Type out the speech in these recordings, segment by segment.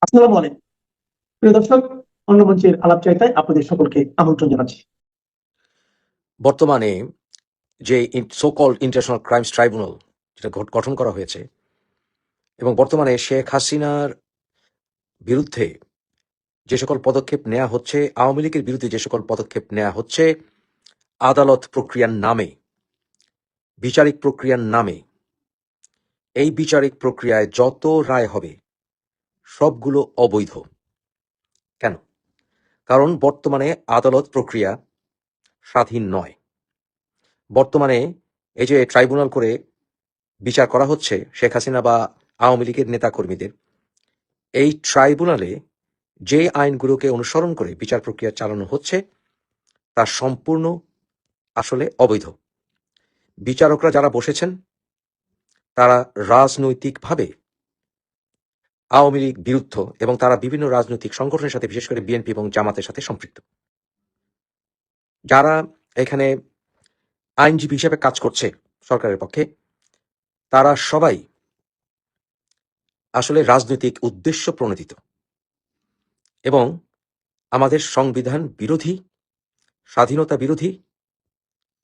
আসসালামু আলাইকুম প্রিয় দর্শক, অন্য মঞ্চের আলাপচারিতায় আপনাদের সকলকে আমন্ত্রণ জানাচ্ছি। বর্তমানে যে so called international crimes tribunal যেটা গঠন করা হয়েছে এবং বর্তমানে শেখ হাসিনার বিরুদ্ধে যে সকল পদক্ষেপ নেওয়া হচ্ছে, আওয়ামী লীগের বিরুদ্ধে যে সকল পদক্ষেপ নেওয়া হচ্ছে আদালত প্রক্রিয়ার নামে, বিচারিক প্রক্রিয়ার নামে, এই বিচারিক প্রক্রিয়ায় যত রায় হবে সবগুলো অবৈধ। কেন? কারণ বর্তমানে আদালত প্রক্রিয়া স্বাধীন নয়। বর্তমানে এই যে ট্রাইব্যুনাল করে বিচার করা হচ্ছে শেখ হাসিনা বা আওয়ামী লীগের নেতাকর্মীদের, এই ট্রাইব্যুনালে যে আইনগুলোকে অনুসরণ করে বিচার প্রক্রিয়া চালানো হচ্ছে তা সম্পূর্ণ আসলে অবৈধ। বিচারকরা যারা বসেছেন তারা রাজনৈতিকভাবে আওয়ামী লীগ বিরুদ্ধ এবং তারা বিভিন্ন রাজনৈতিক সংগঠনের সাথে, বিশেষ করে বিএনপি এবং জামাতের সাথে সম্পৃক্ত। যারা এখানে আইনজীবী হিসেবে কাজ করছে সরকারের পক্ষে, তারা সবাই আসলে রাজনৈতিক উদ্দেশ্য প্রণোদিত এবং আমাদের সংবিধান বিরোধী, স্বাধীনতা বিরোধী,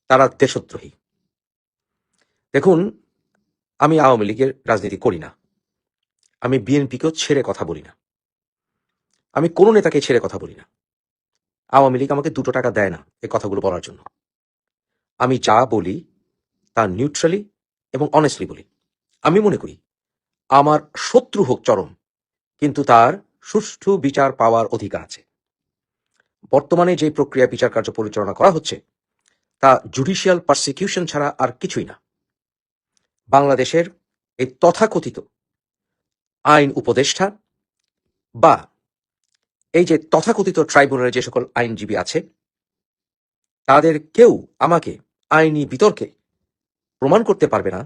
তারা দেশদ্রোহী। দেখুন, আমি আওয়ামী লীগের রাজনীতি করি না, আমি বিএনপিকেও ছেড়ে কথা বলি না, আমি কোনো নেতাকে ছেড়ে কথা বলি না। আওয়ামী লীগ আমাকে 2 টাকা দেয় না এই কথাগুলো বলার জন্য। আমি যা বলি তা নিউট্রালি এবং অনেস্টলি বলি। আমি মনে করি আমার শত্রু হোক চরম, কিন্তু তার সুষ্ঠু বিচার পাওয়ার অধিকার আছে। বর্তমানে যে প্রক্রিয়া বিচার কার্য পরিচালনা করা হচ্ছে তা জুডিশিয়াল পারসিকিউশন ছাড়া আর কিছুই না। বাংলাদেশের এই তথাকথিত আইন উপদেষ্টা বা এই যে তথাকথিত ট্রাইব্যুনালে যে সকল আইনজীবী আছে, তাদের কেউ আমাকে আইনি বিতর্কে প্রমাণ করতে পারবে না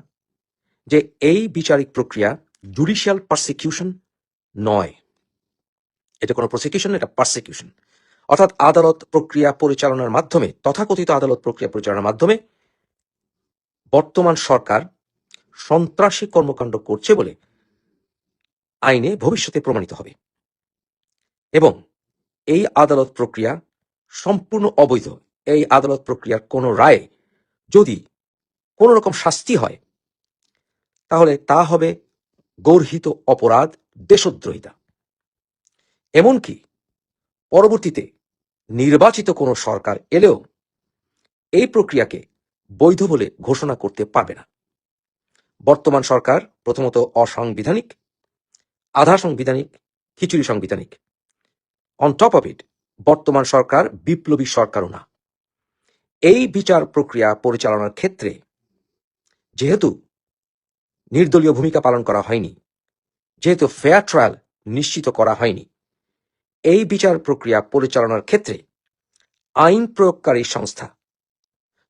যে এই বিচারিক প্রক্রিয়া জুডিশিয়াল পারসিকিউশন নয়। এটা কোনো প্রসিকিউশন, এটা পারসিকিউশন। অর্থাৎ আদালত প্রক্রিয়া পরিচালনার মাধ্যমে, তথাকথিত আদালত প্রক্রিয়া পরিচালনার মাধ্যমে বর্তমান সরকার সন্ত্রাসী কর্মকাণ্ড করছে বলে আইনে ভবিষ্যতে প্রমাণিত হবে এবং এই আদালত প্রক্রিয়া সম্পূর্ণ অবৈধ। এই আদালত প্রক্রিয়ার কোনো রায়ে যদি কোনো রকম শাস্তি হয় তাহলে তা হবে গর্হিত অপরাধ, দেশদ্রোহিতা। এমনকি পরবর্তীতে নির্বাচিত কোনো সরকার এলেও এই প্রক্রিয়াকে বৈধ বলে ঘোষণা করতে পারবে না। বর্তমান সরকার প্রথমত অসাংবিধানিক, আধা সাংবিধানিক, খিচুড়ি সাংবিধানিক। অন টপ অফ ইট, বর্তমান সরকার বিপ্লবী সরকারও না। এই বিচার প্রক্রিয়া পরিচালনার ক্ষেত্রে যেহেতু নির্দলীয় ভূমিকা পালন করা হয়নি, যেহেতু ফেয়ার ট্রায়াল নিশ্চিত করা হয়নি, এই বিচার প্রক্রিয়া পরিচালনার ক্ষেত্রে আইন প্রয়োগকারী সংস্থা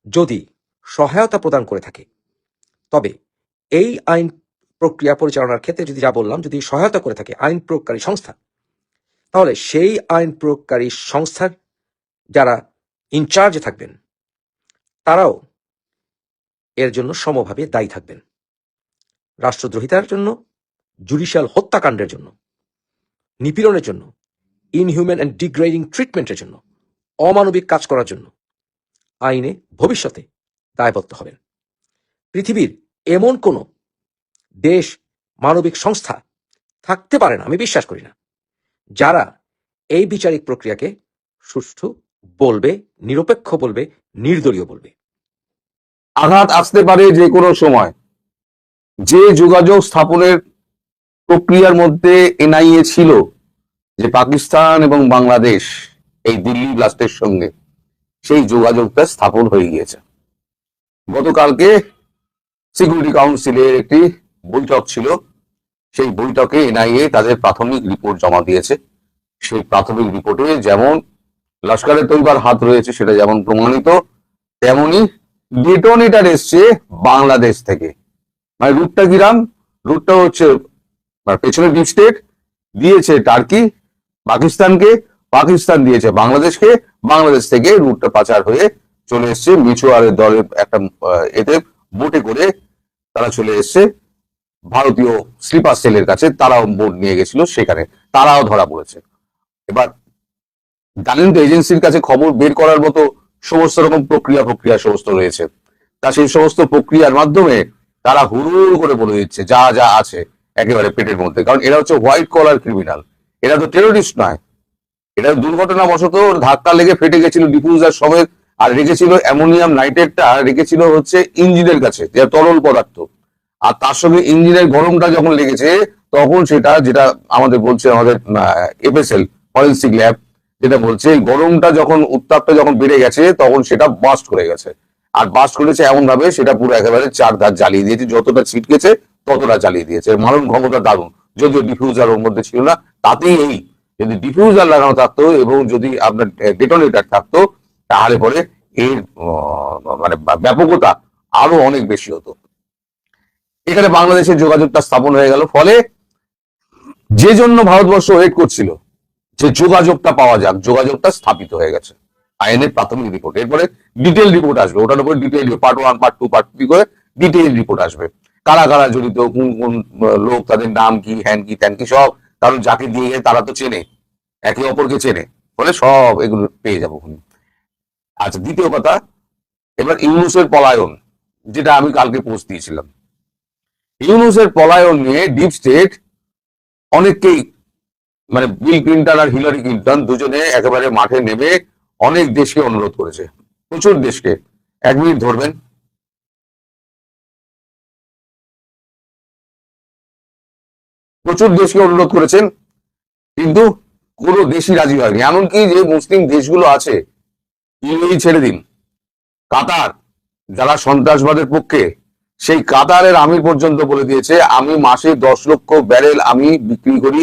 যদি সহায়তা প্রদান করে থাকে, তবে এই আইন প্রক্রিয়া পরিচালনার ক্ষেত্রে যদি যা বললাম, যদি সহায়তা করে থাকে আইন প্রয়োগকারী সংস্থা, তাহলে সেই আইন প্রয়োগকারী সংস্থার যারা ইনচার্জে থাকবেন তারাও এর জন্য সমভাবে দায়ী থাকবেন। রাষ্ট্রদ্রোহিতার জন্য, জুডিশিয়াল হত্যাকাণ্ডের জন্য, নিপীড়নের জন্য, ইনহিউম্যান অ্যান্ড ডিগ্রেডিং ট্রিটমেন্টের জন্য, অমানবিক কাজ করার জন্য আইনে ভবিষ্যতে দায়বদ্ধ হবেন। পৃথিবীর এমন কোন দেশ, মানবিক সংস্থা থাকতে পারে না, আমি বিশ্বাস করি না, যারা এই বিচারিক প্রক্রিয়াকে সুষ্ঠু বলবে, নিরপেক্ষ বলবে, নির্দলীয় বলবে। আঘাত আসতে পারে যে কোনো সময়। যে যোগাযোগ স্থাপনের প্রক্রিয়ার মধ্যে এনআইএ ছিল, যে পাকিস্তান এবং বাংলাদেশ এই দিল্লি ব্লাস্টের সঙ্গে, সেই যোগাযোগটা স্থাপন হয়ে গিয়েছে। গতকালকে সিকিউরিটি কাউন্সিলের একটি বৈঠক ছিল, সেই বৈঠকে এনআইএ তাদের প্রাথমিক রিপোর্ট জমা দিয়েছে। সেই প্রাথমিক রিপোর্টে যেমন লস্করে তৈবার হাত রয়েছে সেটা যেমন প্রমাণিত, তেমনি ডেটোনেটার এসছে বাংলাদেশ থেকে। মানে রুটটা কিরাম? রুটটা হচ্ছে পেছনে ডিপ স্টেট দিয়েছে টার্কি পাকিস্তানকে, পাকিস্তান দিয়েছে বাংলাদেশকে, বাংলাদেশ থেকে রুটটা পাচার হয়ে চলে এসছে মিচুয়ারের দলের একটা এতে বোটে করে তারা চলে এসছে ভারতীয় স্লিপার সেলের কাছে, তারাও বোর্ড নিয়ে গেছিল, সেখানে তারাও ধরা পড়েছে। এবার জানেন তো এজেন্সির কাছে খবর বের করার মতো সমস্ত রকম প্রক্রিয়া সমস্ত রয়েছে। তা সেই সমস্ত প্রক্রিয়ার মাধ্যমে তারা হুড়ুড় করে বলে দিচ্ছে যা যা আছে একেবারে পেটের মধ্যে। কারণ এরা হচ্ছে হোয়াইট কলার ক্রিমিনাল, এরা তো টেরোরিস্ট নয়। এটা দুর্ঘটনাবশত ধাক্কা লেগে ফেটে গেছিল ডিফিউজার সমেত, আর রেখেছিল অ্যামোনিয়াম নাইট্রেটটা রেখেছিল হচ্ছে ইঞ্জিনের কাছে, যে তরল পদার্থ। আর তার সঙ্গে ইঞ্জিনের গরমটা যখন লেগেছে, তখন সেটা, যেটা আমাদের বলছে আমাদের এফএসএল ফরেন্সিক ল্যাব, যেটা বলছে গরমটা যখন, উত্তাপটা যখন বেড়ে গেছে, তখন সেটা বাস্ট করে গেছে। আর বাস্ট করেছে এমন ভাবে, সেটা পুরো একেবারে চার ধার জ্বালিয়ে দিয়েছে, যতটা ছিটকেছে ততটা জ্বালিয়ে দিয়েছে। মারণ ক্ষমতা দারুণ। যদিও ডিফিউজার ওর মধ্যে ছিল না, তাতেই এই, যদি ডিফিউজার লাগানো থাকতো এবং যদি আপনার ডেটোনেটর থাকতো, তাহলে পরে এর মানে ব্যাপকতা আরো অনেক বেশি হতো। এখানে বাংলাদেশের যোগাযোগটা স্থাপন হয়ে গেল। ফলে যে জন্য ভারতবর্ষ ওয়েট করছিল যে যোগাযোগটা পাওয়া যাক, যোগাযোগটা স্থাপিত হয়ে গেছে। আইনের প্রাথমিক রিপোর্ট, এরপরে ডিটেল রিপোর্ট আসবে, ওটার উপরে ডিটেল পার্ট 1 পার্ট 2 পার্ট 3 করে ডিটেল রিপোর্ট আসবে। কারা কারা জড়িত, কোন কোন লোক, তাদের নাম কি, হ্যান কি ত্যান কি, সব। কারণ যাকে দিয়ে তারা তো চেনে, একে অপরকে চেনে, ফলে সব এগুলো পেয়ে যাবো। আচ্ছা, দ্বিতীয় কথা, এবার ইউনূসের পলায়ন, যেটা আমি কালকে পোস্ট দিয়েছিলাম। ইউনূসের পলায়ন নিয়ে ডিপ স্টেট অনেককেই, মানে বিল ক্লিন্টন আর হিলারি ক্লিন্টন দুজনে একেবারে মাঠে নেমে অনেক দেশকে অনুরোধ করেছে, প্রচুর দেশকে। 1 মিনিট ধরবেন। প্রচুর দেশকে অনুরোধ করেছেন, কিন্তু কোনো দেশই রাজি হয়নি। এমনকি যে মুসলিম দেশগুলো আছে, ইউএই ছেড়ে দিন, কাতার, যারা সন্ত্রাসবাদের পক্ষে, সেই কাতারের আমির পর্যন্ত বলে দিয়েছে, আমি মাসে 10 লক্ষ ব্যারেল আমি বিক্রি করি,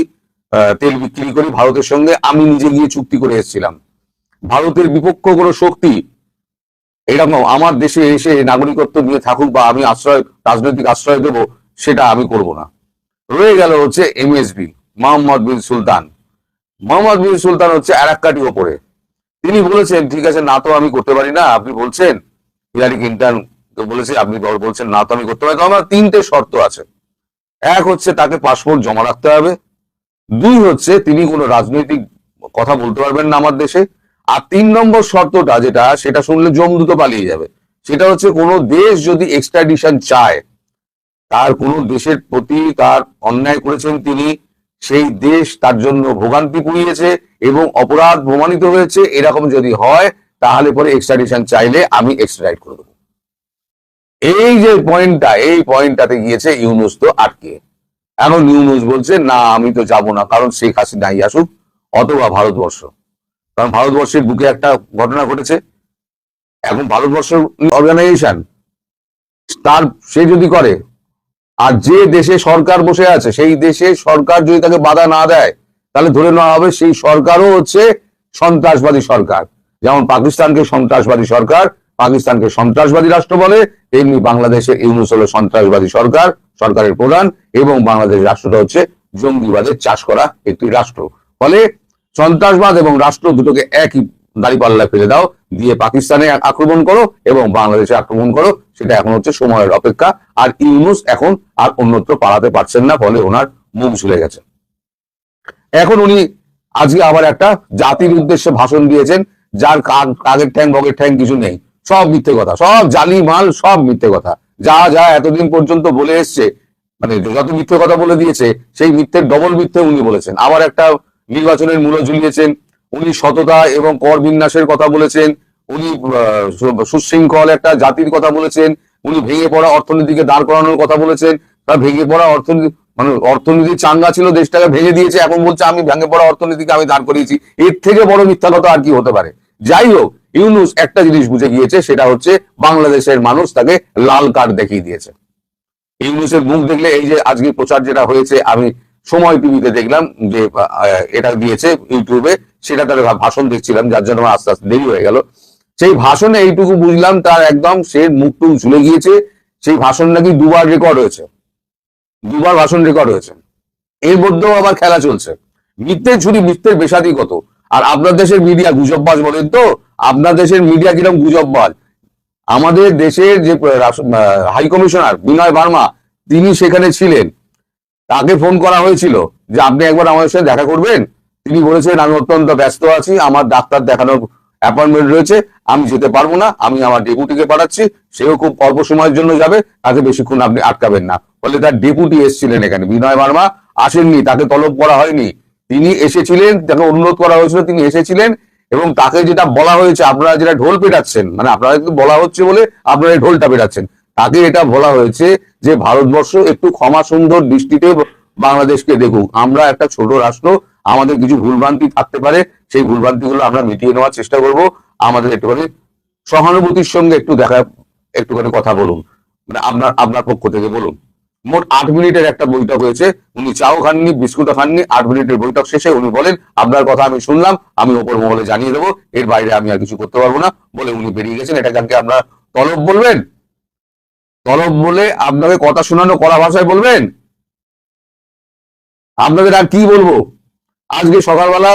তেল বিক্রি করি ভারতের সঙ্গে। আমি নিজে গিয়ে চুক্তি করে এসেছিলাম। ভারতের বিপক্ষ কোনো শক্তি এরকম আমার দেশে এসে নাগরিকত্ব নিয়ে থাকুক বা আমি আশ্রয়, রাজনৈতিক আশ্রয় দেবো, সেটা আমি করব না। রয়ে গেল হচ্ছে এমএসবি, মোহাম্মদ বিন সুলতান। মোহাম্মদ বিন সুলতান হচ্ছে আরাক্কাটি ওপরে। তিনি বলেছেন, ঠিক আছে, না তো আমি করতে পারি না, আপনি বলছেন। হিলারি ক্লিন্টন তো বলেছে, আপনি বলছেন না তো আমি করতে পারি, তো আমার 3টে শর্ত আছে। এক হচ্ছে তাকে পাসপোর্ট জমা রাখতে হবে, 2 হচ্ছে তিনি কোনো রাজনৈতিক কথা বলতে পারবেন না আমার দেশে, আর 3 নম্বর শর্তটা যেটা, সেটা শুনলে জমদূত পালিয়ে যাবে, সেটা হচ্ছে কোনো দেশ যদি এক্সট্রাডিশন চায়, তার কোনো দেশের প্রতি তার অন্যায় করেছেন তিনি, সেই দেশ তার জন্য ভোগান্তি পুড়িয়েছে এবং অপরাধ প্রমাণিত হয়েছে, এরকম যদি হয়, তাহলে পরে এক্সট্রাডিশন চাইলে আমি এক্সট্রাডিট করে দেবো। এই যে পয়েন্টটা, এই পয়েন্টটাতে গিয়েছে ইউনূস তো আটকে। এখন ইউনূস বলছে, না আমি তো যাব না, কারণ শেখ হাসিনাই আসুক অথবা ভারতবর্ষ। কারণ ভারতবর্ষের বুকে একটা ঘটনা ঘটেছে। এখন ভারতবর্ষ অর্গানাইজেশন, তার সে যদি করে, আর যে দেশে সরকার বসে আছে, সেই দেশে সরকার যদি তাকে বাধা না দেয়, তাহলে ধরে নেওয়া হবে সেই সরকারও হচ্ছে সন্ত্রাসবাদী সরকার। যেমন পাকিস্তানকে সন্ত্রাসবাদী সরকার, পাকিস্তানকে সন্ত্রাসবাদী রাষ্ট্র বলে, তেমনি বাংলাদেশে ইউনূস হলো সন্ত্রাসবাদী সরকার, সরকারের প্রধান, এবং বাংলাদেশ রাষ্ট্রটা হচ্ছে জঙ্গিবাদের চাষ করা একটি রাষ্ট্র। ফলে সন্ত্রাসবাদ এবং রাষ্ট্র দুটোকে একই দাঁড়িপাল্লায় ফেলে দাও, দিয়ে পাকিস্তানে আক্রমণ করো এবং বাংলাদেশে আক্রমণ করো। সেটা এখন হচ্ছে সময়ের অপেক্ষা। আর ইউনূস এখন আর অন্যত্র পালাতে পারছেন না, ফলে ওনার মুখ ঝুলে গেছে। এখন উনি আজকে আবার একটা জাতির উদ্দেশ্যে ভাষণ দিয়েছেন, যার কাগের ঠ্যাং বগের ঠ্যাং কিছু নেই, সব মিথ্যে কথা, সব জালি মাল, সব মিথ্যে কথা। যা যা এতদিন পর্যন্ত বলে এসছে, মানে যত মিথ্যে কথা বলে দিয়েছে, সেই মিথ্যের ডবল মিথ্যে উনি বলেছেন। আবার একটা নির্বাচনের মূল্য ঝুলিয়েছেন। উনি সততা এবং কর বিন্যাসের কথা বলেছেন। উনি সুশৃঙ্খল একটা জাতির কথা বলেছেন। উনি ভেঙে পড়া অর্থনীতিকে দাঁড় করানোর কথা বলেছেন। তার ভেঙে পড়া অর্থনীতি, মানে অর্থনীতি চাঙ্গা ছিল, দেশটাকে ভেঙে দিয়েছে, এখন বলছে আমি ভেঙে পড়া অর্থনীতিকে আমি দাঁড় করিয়েছি। এর থেকে বড় মিথ্যা কথা আর কি হতে পারে? যাই হোক, ইউনূস একটা জিনিস বুঝে গিয়েছে, সেটা হচ্ছে বাংলাদেশের মানুষ তাকে লাল কার্ড দেখিয়ে দিয়েছে। ইউনূসের মুখ দেখলে, এই যে আজকে প্রচার যেটা হয়েছে, আমি সময় টিভিতে দেখলাম যে এটা দিয়েছে ইউটিউবে, সেটা তার ভাষণ দেখছিলাম, যার জন্য আমার আস্তে আস্তে দেরি হয়ে গেল। সেই ভাষণে এইটুকু বুঝলাম, তার একদম সে মুখটুক ঝুলে গিয়েছে। সেই ভাষণ নাকি 2বার রেকর্ড হয়েছে, 2বার ভাষণ রেকর্ড হয়েছে। এর মধ্যেও আবার খেলা চলছে। মিথ্যের ঝুড়ি, মিথ্যের বেসাদি কত। আর আপনার দেশের মিডিয়া গুজববাজ বলেন তো, আপনার দেশের মিডিয়া কিরকম গুজববাজ। আমাদের দেশের যে হাই কমিশনার বিনয় বার্মা, তিনি সেখানে ছিলেন। তাকে ফোন করা হয়েছিল যে আপনি একবার আমাদের সাথে দেখা করবেন। তিনি বলেছেন আমি অত্যন্ত ব্যস্ত আছি, আমার ডাক্তার দেখানোর অ্যাপয়েন্টমেন্ট রয়েছে, আমি যেতে পারবো না, আমি আমার ডেপুটিকে পাঠাচ্ছি, সেও খুব অল্প সময়ের জন্য যাবে, তাকে বেশিক্ষণ আপনি আটকাবেন না। ফলে তার ডেপুটি এসেছিলেন এখানে, বিনয় বার্মা আসেননি, তাকে তলব করা হয়নি, তিনি এসেছিলেন, তাকে অনুরোধ করা হয়েছিল, তিনি এসেছিলেন। এবং তাকে যেটা বলা হয়েছে, আপনারা যেটা ঢোল পেটাচ্ছেন, মানে আপনারা কিন্তু বলা হচ্ছে বলে আপনারা এই ঢোলটা পেটাচ্ছেন, তাকে এটা বলা হয়েছে যে ভারতবর্ষ একটু ক্ষমা সুন্দর দৃষ্টিতে বাংলাদেশকে দেখুক, আমরা একটা ছোট রাষ্ট্র, আমাদের কিছু ভুলভ্রান্তি থাকতে পারে, সেই ভুলভ্রান্তিগুলো আমরা মিটিয়ে নেওয়ার চেষ্টা করব, আমাদের একটুখানি সহানুভূতির সঙ্গে একটুখানি কথা বলুন, মানে আপনার আপনার পক্ষ থেকে বলুন। মোট 8 মিনিটের একটা বৈঠক হয়েছে, উনি চাও খাননি, বিস্কুটও খাননি। 8 মিনিটের বৈঠক শেষে উনি বলেন আপনার কথা আমি শুনলাম, আমি ওপর মহলে জানিয়ে দেবো, এর বাইরে আমি আর কিছু করতে পারবো না বলে উনি বেরিয়ে গেছেন। এটা জানকে আপনার তলব বলবেন? তলব বলে আপনাকে কথা শোনানো কড়া ভাষায় বলবেন? আপনাদের আর কি বলবো? আজকে সকালবেলা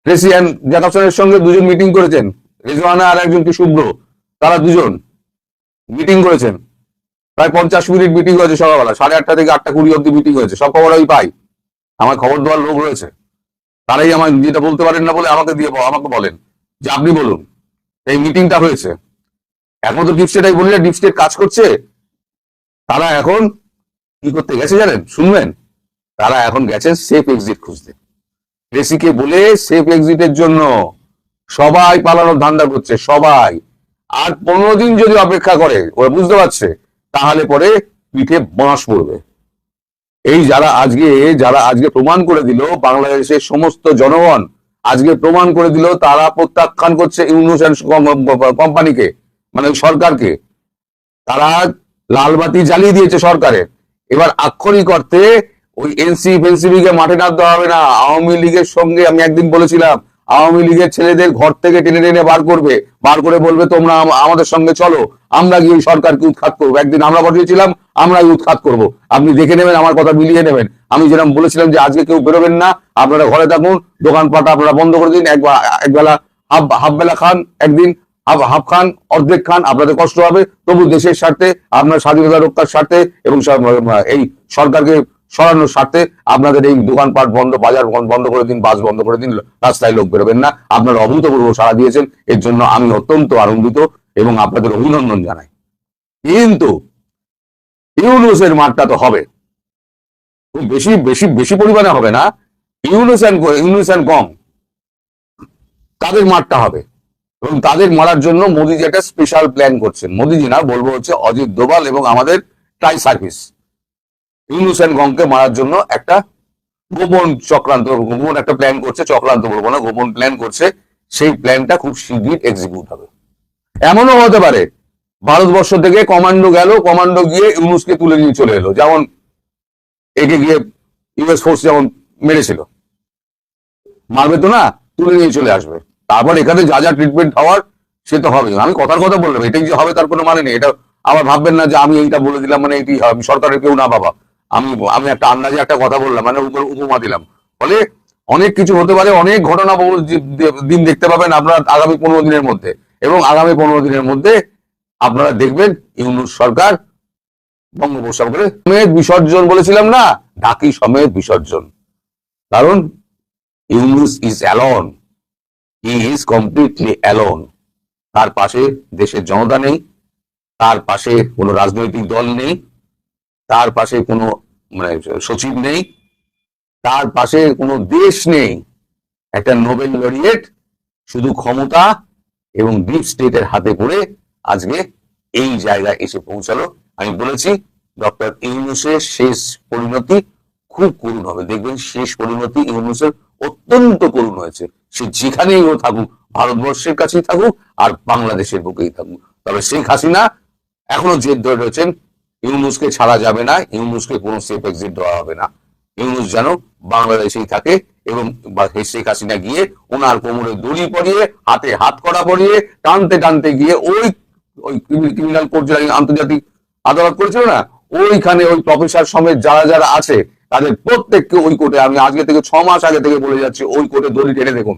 রেসিয়ান জ্যাকবসনের সঙ্গে দুজন মিটিং করেছেন, রেজওয়ানা আর একজন কি শুভ্র, তারা দুজন মিটিং করেছেন, প্রায় 50 মিনিট মিটিং হয়েছে সকালবেলা, 8:30 থেকে 8:20 অব্দি মিটিং হয়েছে। সব খবর আমি পাই, আমার খবর দেওয়ার লোক রয়েছে, তারাই আমার যেটা বলতে পারেন না বলে আমাকে বলেন যে আপনি বলুন। এই মিটিংটা হয়েছে, এখন তো ডিপ স্টেট, বললে ডিপ স্টেট কাজ করছে। তারা এখন কি করতে গেছে জানেন? শুনবেন, তারা এখন গেছেন সেফ এক্সিট খুঁজতে। রেসিকে বলে সেফ এক্সিটের জন্য সবাই পালানোর ধান্দা করছে, সবাই। আর 15 দিন যদি অপেক্ষা করে, ওরা বুঝতে পারছে তাহলে পরে পিঠে বাঁশ পড়বে। এই যারা আজকে প্রমাণ করে দিল, বাংলাদেশের সমস্ত জনগণ আজকে প্রমাণ করে দিল, তারা প্রত্যাখ্যান করছে ইউনুস এন্ড কোম্পানিকে, মানে সরকারকে। তারা লালবাতি জ্বালিয়ে দিয়েছে সরকারের। এবার আক্ষরিক অর্থে ওই এনসিপি কে মাঠে নামতে হবে না। আওয়ামী লীগের সঙ্গে আমি একদিন বলেছিলাম, আওয়ামী লীগের ছেলেদের ঘর থেকে টেনে টেনে বার করে বলবে তোমরা আমাদের সঙ্গে চলো, আমরা গিয়ে সরকারকে উৎখাত করবো। একদিন আমরা বসেছিলাম, আমরাই উৎখাত করব। আপনি দেখে নেবেন, আমার কথা মিলিয়ে নেবেন। আমি যেরকম বলেছিলাম যে আজকে কেউ বেরোবেন না, আপনারা ঘরে থাকুন, দোকানপাট আপনারা বন্ধ করে দিন, একবেলা হাফ বেলা খান, একদিন হাফ খান, অর্ধেক খান, আপনাদের কষ্ট হবে, তবু দেশের স্বার্থে, আপনার স্বাধীনতা রক্ষার স্বার্থে এবং এই সরকারকে সরানোর স্বার্থে আপনাদের এই দোকানপাট বন্ধ, বাজার বন্ধ করে দিন, বাস বন্ধ করে দিন, রাস্তায় লোক বেরোবেন না। আপনারা অভূতপূর্ব সাড়া দিয়েছেন, এর জন্য আমি অত্যন্ত আনন্দিত এবং আপনাদের অভিনন্দন জানাই। কিন্তু ইউনুসের মাঠটা তো হবে, খুব বেশি বেশি বেশি পরিমাণে হবে না। ইউনুস অ্যান্ড কম, তাদের মাঠটা হবে। এবং তাদের মারার জন্য মোদিজি একটা স্পেশাল প্ল্যান করছেন। মোদিজি না, বলবো হচ্ছে অজিত দোভাল এবং আমাদের ট্রাই সার্ভিস ইউনুস অ্যান্ড গংকে মারার জন্য একটা গোপন একটা প্ল্যান করছে। চক্রান্ত বলবো না, গোপন প্ল্যান করছে। সেই প্ল্যানটা খুব শীঘ্রই এক্সিকিউট হবে। এমনও হতে পারে ভারতবর্ষ থেকে কমান্ডো গিয়ে ইউনুসকে তুলে নিয়ে চলে এলো, যেমন একে গিয়ে ইউএস ফোর্স যেমন মেরেছিল, মারবে তো না, তুলে নিয়ে চলে আসবে। তারপর এখানে যা যা ট্রিটমেন্ট হওয়ার সে তো হবে। আমি কথার কথা বললাম, এটাই যে হবে তার কোনো মানে নেই। এটা আবার ভাববেন না যে আমি এইটা বলে দিলাম মানে এইটি হবে, সরকারের কেউ না বাবা। আমি একটা আন্দাজে একটা কথা বললাম, মানে উপমা দিলাম। ফলে অনেক কিছু হতে পারে, অনেক ঘটনা দিন দেখতে পাবেন আপনারা আগামী 15 দিনের মধ্যে। এবং আগামী 15 দিনের মধ্যে আপনারা দেখবেন ইউনুস সরকার বঙ্গোপসাগরে সমেত বিসর্জন, বলেছিলাম না, ঢাকি সমেত বিসর্জন। কারণ Yunus is alone, he is completely alone. তার পাশে দেশের জনতা নেই, তার পাশে কোনো রাজনৈতিক দল নেই, তার পাশে কোনো সচিব নেই, তার পাশে কোনো দেশ নেই। একটা নোবেল লরিয়েট শুধু ক্ষমতা এবং ডিপ স্টেটের হাতে পড়ে আজকে এই জায়গায় এসে পৌঁছালো। আমি বলেছি ডক্টর ইউনুসের শেষ পরিণতি খুব করুণ হবে। দেখবেন শেষ পরিণতি ইউনুসের অত্যন্ত করুণ হয়েছে। সে যেখানেই ও থাকুক, ভারতবর্ষের কাছেই থাকুক আর বাংলাদেশের বুকেই থাকুক। তবে শেখ হাসিনা এখনো জেদ ধরে রয়েছেন, ইউনুসকে ছাড়া যাবে না, ইউনুসকে কোনো সেফ এক্সিট দেওয়া হবে না। ইউনুস যেন বাংলাদেশেই থাকে এবং শেখ হাসিনা গিয়ে ওনার কোমরে দড়ি পরিয়ে, হাতে হাত কড়া পরিয়ে, টানতে টানতে গিয়ে ওই ক্রিমিনাল কোর্ট, আন্তর্জাতিক আদালত করেছিল না, ওইখানে ওই প্রফেসর সমেত যারা যারা আছে তাদের প্রত্যেককে ওই কোর্টে, আমি আজকে থেকে 6 মাস আগে থেকে বলে যাচ্ছি, ওই কোর্টে দড়ি টেনে দেখুন,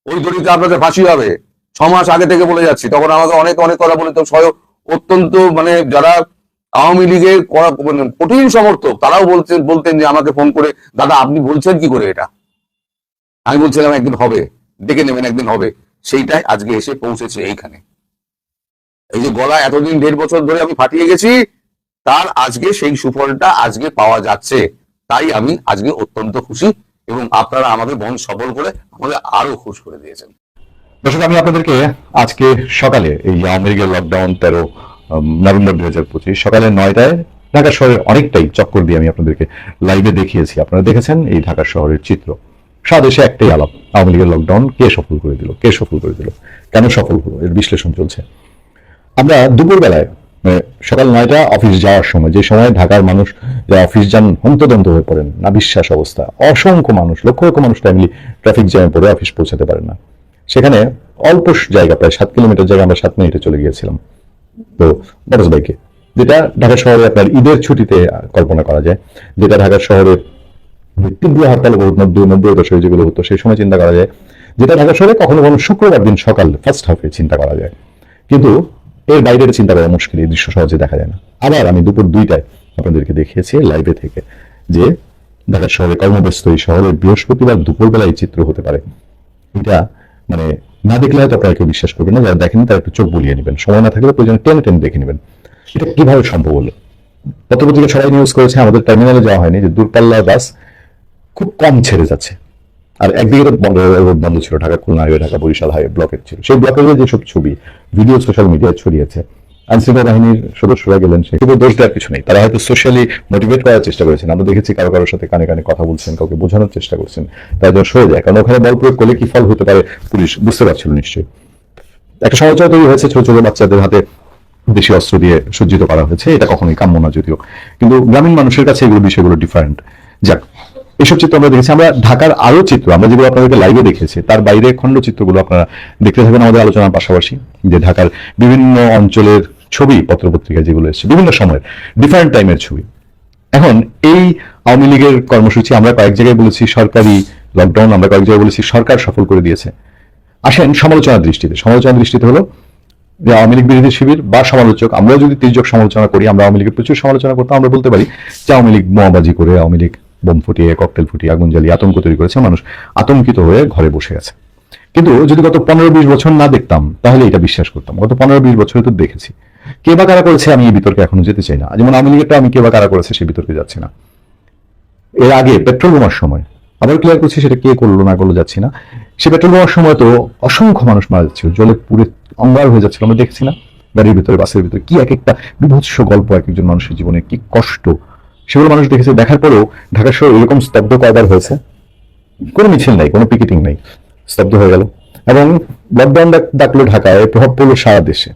ওই দড়িতে আপনাদের ফাঁসি হবে। 6 মাস আগে থেকে বলে যাচ্ছি। তখন আমাকে অনেক কথা বলে, তো অত্যন্ত যারা আওয়ামী লীগের মানে কঠিন সমর্থক তারাও বলতেন যে আমাকে ফোন করে, দাদা আপনি বলছেন কি করে এটা? আমি বলছিলাম একদিন হবে, দেখে নেবেন একদিন হবে। সেইটাই আজকে এসে পৌঁছেছে এইখানে। এই যে গলা এতদিন 1.5 বছর ধরে আমি ফাটিয়ে গেছি, তার আজকে সেই সুফলটা আজকে পাওয়া যাচ্ছে। তাই আমি আজকে অত্যন্ত খুশি, এবং আপনারা আমাদের মন সবল করে আমাদের আরো খুশ করে দিয়েছেন। দর্শক, আমি আপনাদেরকে আজকে সকালে এই আওয়ামী লীগের লকডাউন 13 নভেম্বর 2025 সকালে 9টায় ঢাকা শহরের অনেকটাই চক্কর দিয়ে আমি আপনাদেরকে লাইভে দেখিয়েছি। আপনারা দেখেছেন এই ঢাকা শহরের চিত্র। সারা দেশে একটাই আলাপ, আওয়ামী লীগের লকডাউন কে সফল করে দিল, কে সফল করে দিল, কেন সফল হলো, এর বিশ্লেষণ চলছে। আমরা দুপুরবেলায় সকাল 9টা অফিস যাওয়ার সময়, যে সময় ঢাকার মানুষ যারা অফিস যান হন্তদন্ত হয়ে পড়েন, না বিশ্বাস অবস্থা, অসংখ্য মানুষ, লক্ষ লক্ষ মানুষ টাইমলি ট্রাফিক জ্যামে পড়ে অফিস পৌঁছাতে পারেন না। সেখানে অল্প জায়গা, প্রায় 7 কিলোমিটার জায়গা আমরা 7 মিনিটে চলে গিয়েছিলাম তো মোটর বাইকে, যেটা ঢাকা শহরে আপনার ঈদের ছুটিতে কল্পনা করা যায়, যেটা ঢাকা শহরে তীব্র হরতাল 90 দশকে যেগুলো হতো সেই সময় চিন্তা করা যায়, যেটা ঢাকা শহরে কখনো কখনো শুক্রবার দিন সকাল ফার্স্ট হাফে চিন্তা করা যায়, কিন্তু এর বাইরে চিন্তা করা মুশকিল, এই দৃশ্য সহজে দেখা যায় না। আবার আমি দুপুর 2টায় আপনাদেরকে দেখিয়েছি লাইভে থেকে যে ঢাকা শহরে কর্মব্যস্ত এই শহরের বৃহস্পতিবার দুপুরবেলা এই চিত্র হতে পারে। এটা মানে না দেখলে হয়তো আপনারা কেউ বিশ্বাস করবেন না, যারা দেখেন তারা একটু চোখ বুলিয়ে নেবেন, সময় না থাকলে প্রয়োজন টেনে টেনে দেখে নেবেন এটা কিভাবে সম্ভব হলো। পত্রপত্রিকা সবাই নিউজ করেছে, আমাদের টার্মিনালে যাওয়া হয়নি, যে দূরপাল্লার বাস খুব কম ছেড়ে যাচ্ছে। আর একদিকে রোড বন্ধ ছিল, Dhaka Khulna highway, Dhaka Barishal highway blocked ছিল। সেই ব্লকের যেসব ছবি ভিডিও সোশ্যাল মিডিয়ায় ছড়িয়েছে, আইনশৃঙ্খলা বাহিনীর সদস্যরা গেলেন, সেগুলো দোষ দেওয়ার কিছু নেই, তারা হয়তো সোশ্যালি মোটিভেট করার চেষ্টা করেছেন। আমরা দেখেছি কারো কারোর সাথে কানে কানে কথা বলছেন, কাউকে বোঝানোর চেষ্টা করছেন, তারা যেন সরে যায়, কারণ ওখানে বল প্রয়োগ করলে কি ফল হতে পারে পুলিশ বুঝতে পারছিল নিশ্চয়ই। একটা সমালোচনা তৈরি হয়েছে ছোট ছোট বাচ্চাদের হাতে দেশি অস্ত্র দিয়ে সজ্জিত করা হয়েছে, এটা কখনোই কাম্য না যদিও, কিন্তু গ্রামীণ মানুষের কাছে এগুলো বিষয়গুলো ডিফারেন্ট। যাক, এসব চিত্র আমরা দেখেছি। আমরা ঢাকার আরো চিত্র, আমরা যেগুলো আপনাদেরকে লাইভে দেখেছি তার বাইরে খণ্ড চিত্রগুলো আপনারা দেখতে থাকবেন আমাদের আলোচনার পাশাপাশি, যে ঢাকার বিভিন্ন অঞ্চলের ছবি পত্রপত্রিকায় যেগুলো এসেছে বিভিন্ন সময়ের ডিফারেন্ট টাইমের ছবি। এখন এই আওয়ামী লীগের কর্মসূচি আমরা কয়েক জায়গায় বলেছি সরকারি লকডাউন, আমরা কয়েক জায়গায় বলেছি সরকার সফল করে দিয়েছে। আসেন সমালোচনার দৃষ্টিতে, সমালোচনার দৃষ্টিতে হলো যে আওয়ামী লীগ বিরোধী শিবির বা সমালোচক, আমরা যদি তির্যক সমালোচনা করি, আমরা আওয়ামী লীগের প্রচুর সমালোচনা করতাম, আমরা বলতে পারি যে আওয়ামী লীগ বোমাবাজি করে, আওয়ামী লীগ বোম ফুটিয়ে, ককটেল ফুটিয়ে, আগুন জ্বালিয়ে আতঙ্ক তৈরি করেছে, মানুষ আতঙ্কিত হয়ে ঘরে বসে গেছে। কিন্তু যদি গত 15-20 বছর না দেখতাম তাহলে এটা বিশ্বাস করতাম। গত 15-20 বছরে তো দেখেছি কে বা কারা করেছে, আমি এই বিতর্কে এখনো যেতে চাই না। যেমন আওয়ামী লীগেরটা আমি কে বা কারা করেছে সেই বিতর্কে যাচ্ছি না। এর আগে পেট্রোল বোমার সময়, আবার ক্লিয়ার করছি সেটা কে করলো না করলো যাচ্ছি না, সে পেট্রোল বোমার সময় তো অসংখ্য মানুষ মারা যাচ্ছিল, জলে পুরে অঙ্গার হয়ে যাচ্ছিল, আমরা দেখছি না গাড়ির ভিতরে, বাসের ভিতরে, কি এক একটা বিভৎস গল্প, এক একজন মানুষের জীবনে কি কষ্ট, সেগুলো মানুষ দেখেছে। দেখার পরেও ঢাকা শহর এরকম স্তব্ধ কয়বার হয়েছে, কোনো মিছিল নাই, কোনো পিকেটিং নাই, স্তব্ধ হয়ে গেল। এবং লকডাউন ডাকলো ঢাকায়, প্রভাব পড়লো সারা দেশে।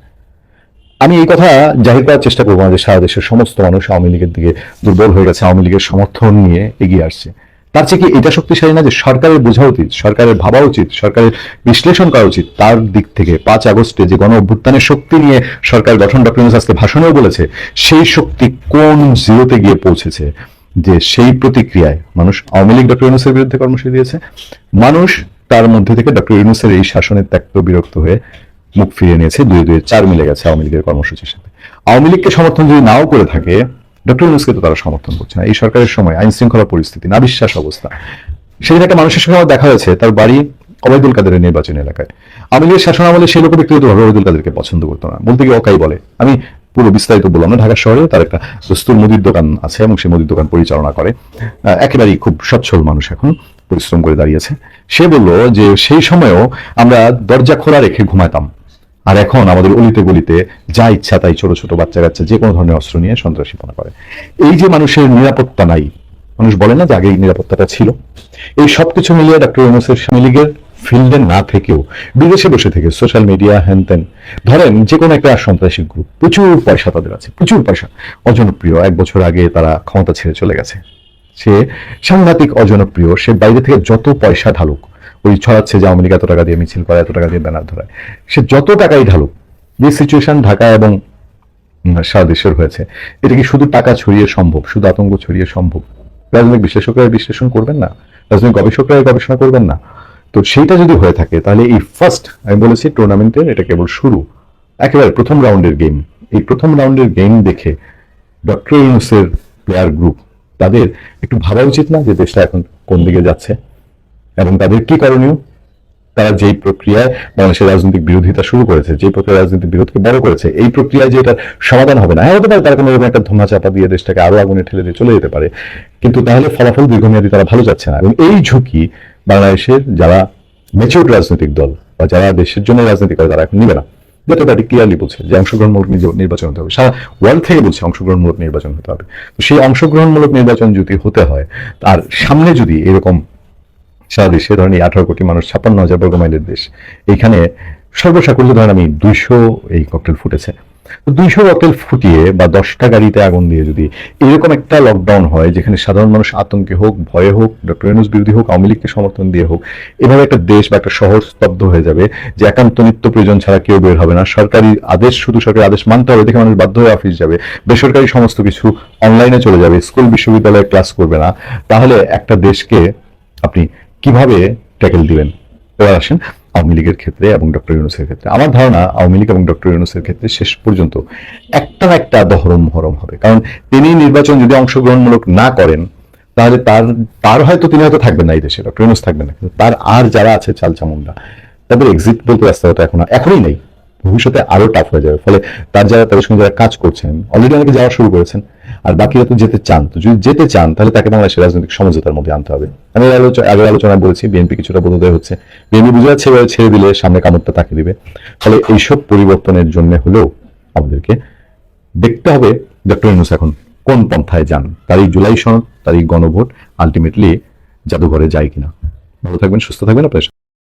আমি এই কথা জাহির করার চেষ্টা করবো না যে সারা দেশের সমস্ত মানুষ আওয়ামী লীগের দিকে দুর্বল হয়ে গেছে, আওয়ামী লীগের সমর্থন নিয়ে এগিয়ে আসছে। তার চেয়ে কি এটা শক্তিশালী না যে সরকারের বোঝা উচিত, সরকারের ভাবা উচিত, সরকারের বিশ্লেষণ করা উচিত তার দিক থেকে 5 আগস্টে যে গণ অভ্যুত্থানের শক্তি নিয়ে সরকার গঠন, ডক্টর ইউনূস আজকে ভাষণেও বলেছে, সেই শক্তি কোন জিরোতে গিয়ে পৌঁছেছে, যে সেই প্রতিক্রিয়ায় মানুষ আওয়ামী লীগ ডক্টর ইউনূসের বিরুদ্ধে কর্মসূচি দিয়েছে, মানুষ তার মধ্যে থেকে ডক্টর ইউনূসের এই শাসনের ত্যক্ত বিরক্ত হয়ে মুখ ফিরিয়ে নিয়েছে, 2-4 মিলে গেছে আওয়ামী লীগের কর্মসূচির সাথে। আওয়ামী লীগকে সমর্থন যদি নাও করে থাকে, ডক্টর ইউনূসকে তো তারা সমর্থন করছে না। এই সরকারের সময় আইন শৃঙ্খলা পরিস্থিতি, না বিশ্বাস অবস্থা, সেদিন একটা মানুষের সঙ্গে দেখা হয়েছে, তার বাড়ি ওবায়দুল কাদেরের নির্বাচনী এলাকায়। আওয়ামী লীগের শাসন আমলে সেই লোক ব্যক্তিগতভাবে ওবায়দুল কাদেরকে পছন্দ করতো না, বলতে গিয়ে অকাই বলে। আমি পুরো বিস্তারিত বললাম না। ঢাকা শহরে তার একটা দস্তুর মুদির দোকান আছে এবং সেই মুদির দোকান পরিচালনা করে, একেবারেই খুব সচ্ছল মানুষ, এখন পরিশ্রম করে দাঁড়িয়েছে। সে বললো যে সেই সময়েও আমরা দরজা খোলা রেখে ঘুমাতাম, আর এখন আমাদের অলিতে গলিতে যা ইচ্ছা তাই ছোট ছোট বাচ্চা কাচ্চা যে কোনো ধরনের অস্ত্র নিয়ে সন্ত্রাসীপনা করে। এই যে মানুষের নিরাপত্তা নাই, মানুষ বলে না যে আগে এই নিরাপত্তাটা ছিল, এই সবকিছু মিলিয়ে ডক্টর ইউনূসের আওয়ামী লীগের ফিল্ডে না থেকেও বিদেশে বসে থেকে সোশ্যাল মিডিয়া হ্যান ত্যান, ধরেন যে কোনো একটা সন্ত্রাসী গ্রুপ, প্রচুর পয়সা তাদের আছে, প্রচুর পয়সা, অজনপ্রিয়। 1 বছর আগে তারা ক্ষমতা ছেড়ে চলে গেছে, সে সাংঘাতিক অজনপ্রিয়। সে বাইরে থেকে যত পয়সা ঢালুক, ওই ছড়াচ্ছে যে আওয়ামী লীগ এত টাকা দিয়ে মিছিল করে, এত টাকা দিয়ে ব্যানার ধরায়, সে যত টাকাই ঢালুক, যে সিচুয়েশন ঢাকা এবং সারা দেশের হয়েছে, এটা কি শুধু টাকা ছড়িয়ে সম্ভব, শুধু আতঙ্ক ছড়িয়ে সম্ভব? রাজনৈতিক বিশ্লেষকরা বিশ্লেষণ করবেন না, রাজনৈতিক গবেষকরা গবেষণা করবেন না। তো সেইটা যদি হয়ে থাকে তাহলে এই ফার্স্ট, আমি বলেছি টুর্নামেন্টের এটা কেবল শুরু, একেবারে প্রথম রাউন্ডের গেম। এই প্রথম রাউন্ডের গেম দেখে ডক্টর ইউনূসের প্লেয়ার গ্রুপ, তাদের একটু ভাবা উচিত না যে দেশটা এখন কোন দিকে যাচ্ছে এবং তাদের কি করণীয়? তারা যেই প্রক্রিয়ায় বাংলাদেশের রাজনৈতিক বিরোধিতা শুরু করেছে, যে প্রক্রিয়া রাজনৈতিক বিরোধকে বড় করেছে, এই প্রক্রিয়ায় যে এটার সমাধান হবে না, হ্যাঁ হতে পারে তারা কোনো এরকম একটা ধোঁয়া চাপা দিয়ে দেশটাকে আরো আগুনে ঠেলে দিয়ে চলে যেতে পারে, কিন্তু তাহলে ফলাফল দীর্ঘমেয়াদী তারা ভালো যাচ্ছে না। এবং এই ঝুঁকি বাংলাদেশের যারা ম্যাচিউরড রাজনৈতিক দল বা যারা দেশের জন্য রাজনীতি করে তারা এখন নিবে না। যেটা তারা ক্লিয়ারলি বলছে যে অংশগ্রহণমূলক নির্বাচন হতে হবে, সারা ওয়ার্ল্ড থেকে বলছে অংশগ্রহণমূলক নির্বাচন হতে হবে। তো সেই অংশগ্রহণমূলক নির্বাচন যদি হতে হয়, তার সামনে যদি এরকম সারা দেশে ধরেন এই 18 কোটি মানুষ, 56,000 বর্গ মাইলের দেশ, এইখানে সর্বসাকুল্যে ধরেন আমি 200 এই ককটেল ফুটেছে, তো 200 ককটেল ফুটিয়ে বা 10টা গাড়িতে আগুন দিয়ে যদি এরকম একটা লকডাউন হয় যেখানে সাধারণ মানুষ আতঙ্কে হোক, ভয়ে হোক, ডক্টর ইউনূস বিরোধী হোক, আওয়ামী লীগকে সমর্থন দিয়ে হোক, এভাবে একটা দেশ বা একটা শহর স্তব্ধ হয়ে যাবে যে একান্ত নিত্য প্রয়োজন ছাড়া কেউ বের হবে না, সরকারি আদেশ শুধু সরকারি আদেশ মানতে হবে, দেখে মানুষ বাধ্য হয়ে অফিস যাবে, বেসরকারি সমস্ত কিছু অনলাইনে চলে যাবে, স্কুল বিশ্ববিদ্যালয়ে ক্লাস করবে না, তাহলে একটা দেশকে আপনি কিভাবে ট্যাকেল দিবেন? এবার আসেন আওয়ামী লীগের ক্ষেত্রে এবং ডক্টর ইউনূসের ক্ষেত্রে। আমার ধারণা আওয়ামী লীগ এবং ডক্টর ইউনূসের ক্ষেত্রে শেষ পর্যন্ত একটা না একটা দহরম মহরম হবে, কারণ তিনি নির্বাচন যদি অংশগ্রহণমূলক না করেন তাহলে তার হয়তো তিনি হয়তো থাকবেন না এই দেশে, ডক্টর ইউনূস থাকবেন না, কিন্তু তার আর যারা আছে চাল চামুন্ডা, তাদের এক্সিট বলতে রাস্তাটা এখনই নেই, ভবিষ্যতে আরো টাফ হয়ে যাবে। ফলে তাদের সঙ্গে যারা কাজ করছেন অলরেডি অনেকে যাওয়া শুরু করেছেন, আর বাকিরা তো যেতে চান। তো যদি যেতে চান তাহলে তাকে বাংলাদেশের রাজনৈতিক সমঝোতার মধ্যে আনতে হবে। আমি আগের আলোচনায় বলেছি বিএনপি কিছুটা বোধোদয় হচ্ছে, বিএনপি বুঝে যাচ্ছে এভাবে ছেড়ে দিলে সামনে কামড়টা তাকে দিবে। ফলে এইসব পরিবর্তনের জন্য হলেও আমাদেরকে দেখতে হবে ডক্টর ইউনূস এখন কোন পন্থায় যান, তার এই জুলাই সনদ, তার এই গণভোট আলটিমেটলি জাদুঘরে যায় কিনা। ভালো থাকবেন, সুস্থ থাকবেন আপনার।